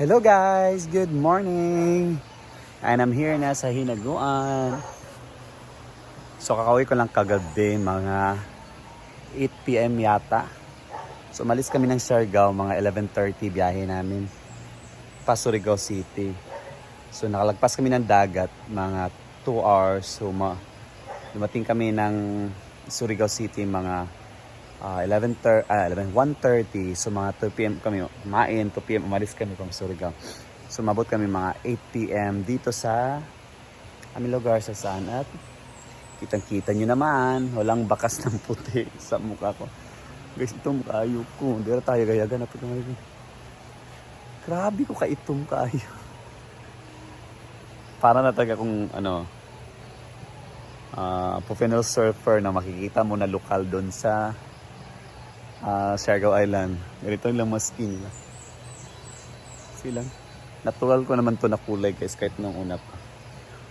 Hello guys, good morning. And I'm here na sa Hinaguan. So kakauwi ko lang kagabi, mga 8 PM yata. So umalis kami ng Siargao, mga 11:30 biyahe namin pa Surigao City. So nakalagpas kami ng dagat, mga 2 hours. So dumating kami ng Surigao City mga 1:30. So mga 2 PM kami kumain, 2 PM umalis kami from Surigao. So mabot kami mga 8 PM dito sa aming lugar sa saan, at kitang-kita nyo naman, walang bakas ng puti sa mukha ko. Guys, itong kayo ko. Dira tayo gayagan na po. Grabe ko itong kayo. Para na taga kung professional surfer na makikita mo na lokal doon sa Siargao Island. Ganito lang mas skin nila. Silang. Natural ko naman to na kulay guys kahit nung una pa.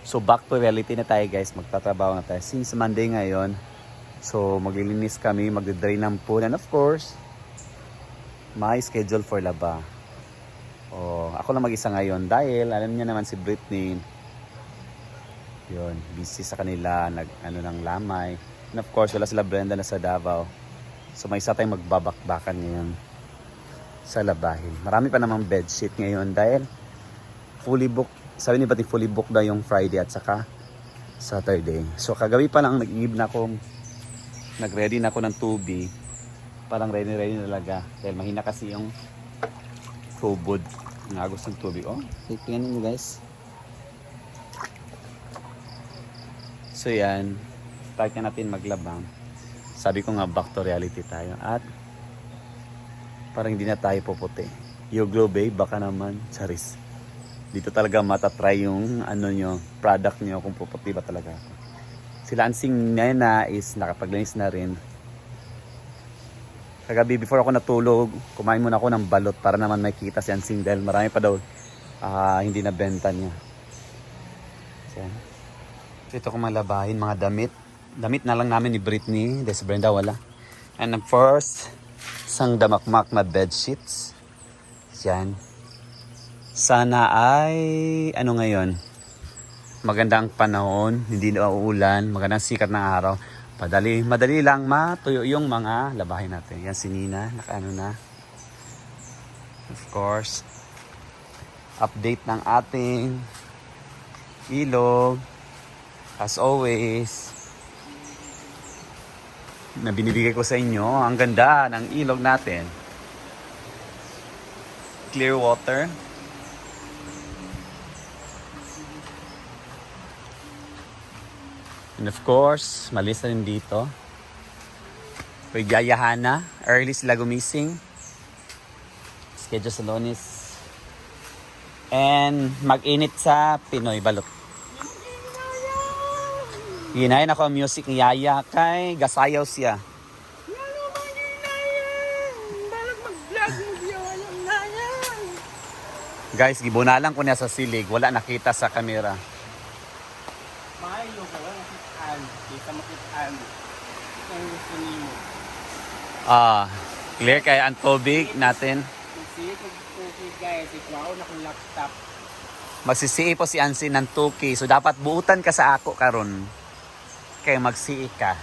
So back to reality na tayo guys. Magtatrabaho na tayo. Since Monday ngayon. So maglilinis kami. Magde-drain ng pool. And of course, may schedule for laba. Ako lang mag-isa ngayon. Dahil alam niya naman si Britney. Yun. Busy sa kanila. Ng lamay. And of course, wala sila Brenda na sa Davao. So may isa tayong magbabakbakan ngayon sa labahin. Marami pa namang bedsheet ngayon dahil fully booked. Sabi ni pati fully booked na yung Friday at saka Saturday. So kagabi pa lang nag-ready na ako ng tubig. Parang ready na talaga. Dahil mahina kasi yung tubod. Nagagos ng tubig. Tingnan nyo guys. So yan. Start na natin maglabang. Sabi ko nga back to reality tayo. At parang hindi na tayo puputi. You glow babe, baka naman. Charis. Dito talaga matatry yung product nyo kung puputi ba talaga ako. Si Lansing Nena is nakapaglinis na rin. Kagabi before ako natulog, kumain muna ako ng balot para naman may kita si Lansing dahil marami pa daw hindi na benta niya. So ito kong malabahin mga damit. Damit na lang namin ni Britney. Dahil si Brenda wala. And of course, isang damakmak na bedsheets. Yan. Sana ay, ngayon? Magandang panahon. Hindi na uulan. Magandang sikat ng araw. Madali lang matuyo yung mga labahin natin. Yan si Nina. Nakaano na. Of course, update ng ating ilog. As always, na binibigay ko sa inyo, ang ganda ng ilog natin. Clear water. And of course, malis na rin dito. May Yayahana. Early sila gumising. Schedule sa Lunes. And mag-init sa Pinoy Balot. Hinayin ako ang music ni Yaya kay gasayaw siya. Guys, gibunalan ko niya sa silig. Wala nakita sa kamera. Mayo ka wala nakitaan. Kita makitaan. Ang gusto niyo. Clear kay ang tubig natin. Sige ko guys, ikaw na kong laptop. Magsisii po si Ansi ng 2K. So dapat buutan ka sa ako karon. Kaya magsii ka.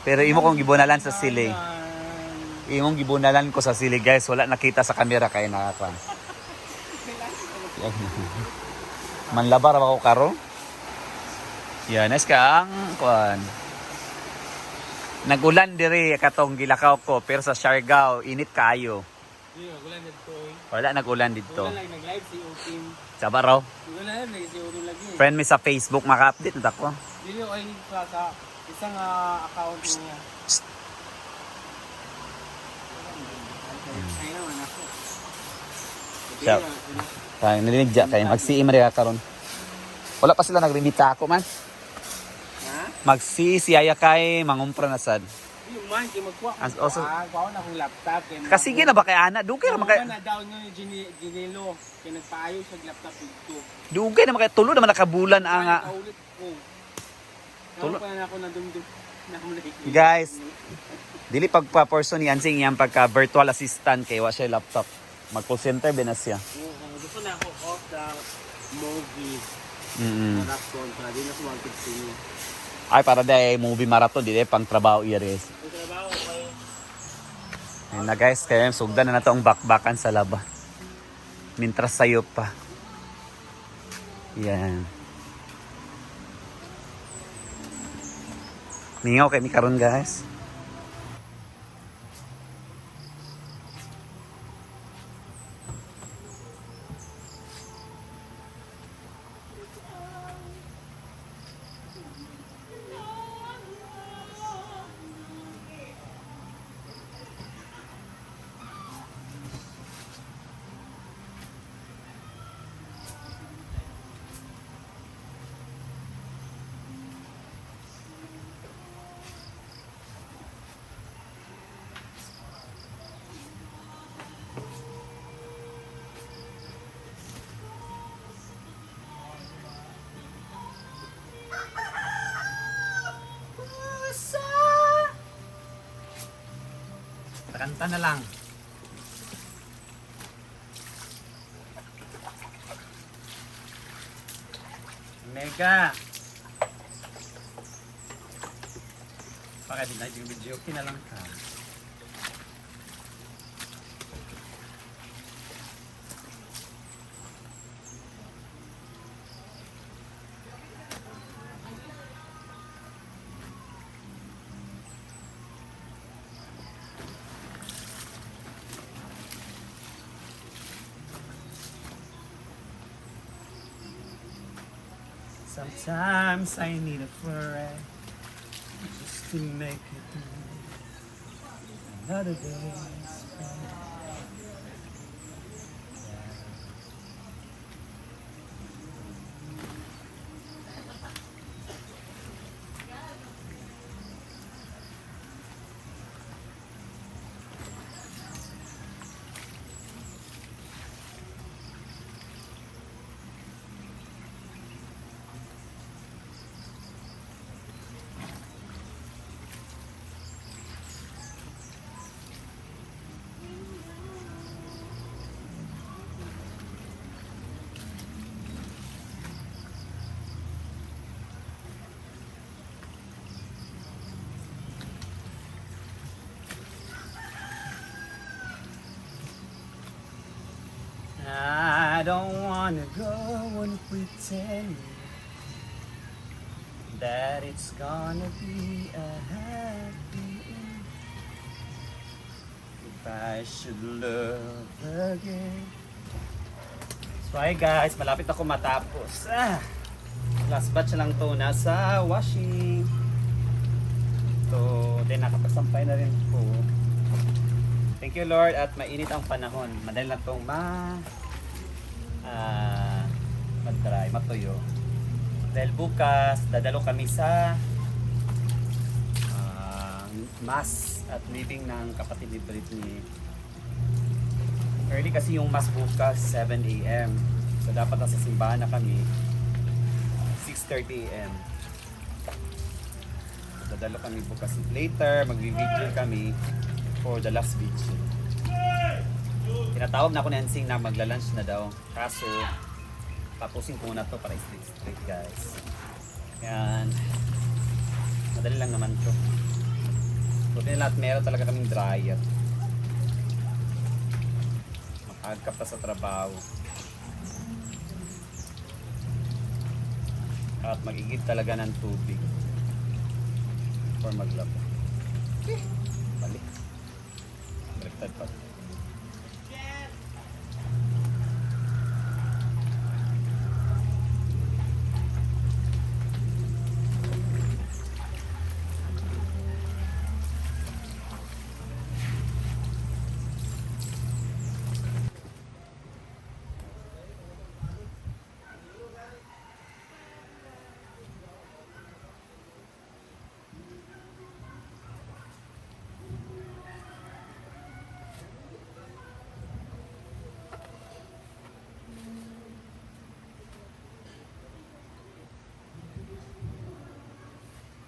Pero imo kong gibunalan sa silig. Imong gibunalan ko sa silig guys. Wala nakita sa kamera kaya nakakwan. Manlabar ako karo. Yan, nice ka ang kwan. Nagulan diri katong gilakaw ko pero sa Siargao init kaayo. Nagulan dito. Wala nagulan dito. Wala nag-live si Otim. Saba raw. Wala nag si Otim lagi. Friend mi sa Facebook maka-update na ako. Dili ay sa isang account niya. Ay naman ako. Siya. Kaya nilinigya kayo. Mag-CE mariya karon. Wala pa sila nag-remita ako man. Ha? Mag-CE siyaya kay mangumpra na sad. Yung man, kaya magkuha. Also, kuha na akong laptop. kasi na ba kay Ana? Dugay naman kay... na down nyo ni Ginelo. Kaya nagpaayo sa laptop dito. Dugay naman kay tulo naman nakabulan nga. Kaulit ko. Tulo. Pa na ako na dumdum. Guys, dili pagpa-person ni Ansing yang pagka virtual assistant kay wa siya laptop. Mag-call center ba na siya? Gusto na ako off the movie. Marathon para di na suwagod sino. Ay, para dahil movie marathon, di pang trabaho iris. Ang trabaho kayo. Ayun na guys, kaya sugdan na nato ang bakbakan sa laba. Mintras sayo pa. Yan. Mingaw kay mi karon guys. Kanta na lang. Mega. Baka din na yung video. Kinalang ka. Sometimes I need a friend just to make it through another day. I don't wanna go and pretend that it's gonna be a happy end. If I should love again. So hi guys, malapit ako matapos. Last batch lang to, nasa washing. So, then nakapagsampay na rin po. Thank you Lord at mainit ang panahon. Madali lang itong mag-dry, matuyo. Dahil bukas, dadalo kami sa mass at living ng kapatid ni Britney. Early kasi yung mass bukas, 7 a.m. So dapat nasa simbahan na kami 6:30 a.m. So, dadalo kami bukas. Later, mag-video kami for the last video. Tinatawag na ako ni Hansing na magla-lunch na daw. Kaso, tapusin ko muna to para straight guys. Yan. Madali lang naman to. Buti na lahat meron talaga kaming dryer. Makagkap pa sa trabaho. At mag-igib talaga ng tubig. For maglaba. Balik. Baliktad pa.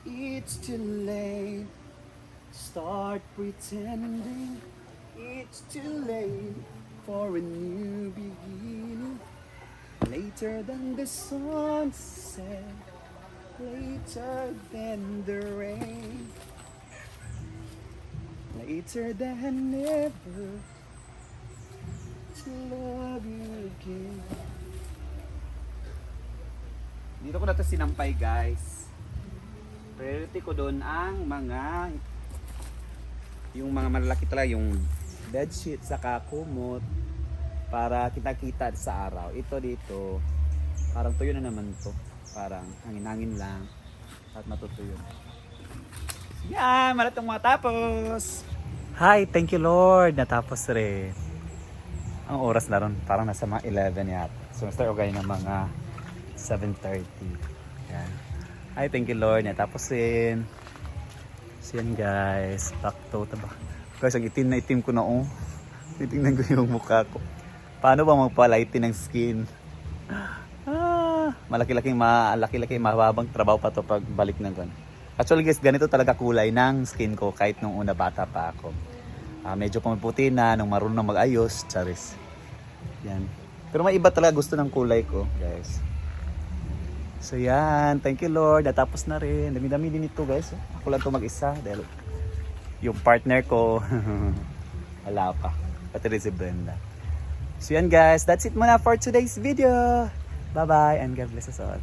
It's too late. Start pretending it's too late for a new beginning. Later than the sunset, later than the rain, later than never to love you again. Dito ko na ito sinampay, guys. Priority ko doon ang yung mga malalaki talaga, yung bedsheet saka kumot para kita-kita sa araw. Ito dito, parang tuyo na naman to. Parang hangin-hangin lang at matutuyo. Yan, malatong matapos. Hi, thank you Lord. Natapos rin. Ang oras na ron, parang nasa mga 11 yata. So, start ko kayo ng mga 7:30. Yan. Hi, thank you Lord. Natapos rin. So yan guys, back to taba. Guys, ang itim na itim ko na oh. Titingnan ko yung mukha ko. Paano ba magpalighten ng skin? Malaki-laki mahababang trabaho pa to pag balik ng gan. Actually guys, ganito talaga kulay ng skin ko kahit nung una bata pa ako. Medyo pumaputi na nung marunong na mag-ayos, charis. Yan. Pero may iba talaga gusto ng kulay ko, guys. So yan, thank you Lord. Natapos na rin. Dami-dami din ito guys. Ako lang ito mag-isa dahil yung partner ko wala pa. Pati rin si Brenda. So yan guys, that's it muna for today's video. Bye bye and God bless us all.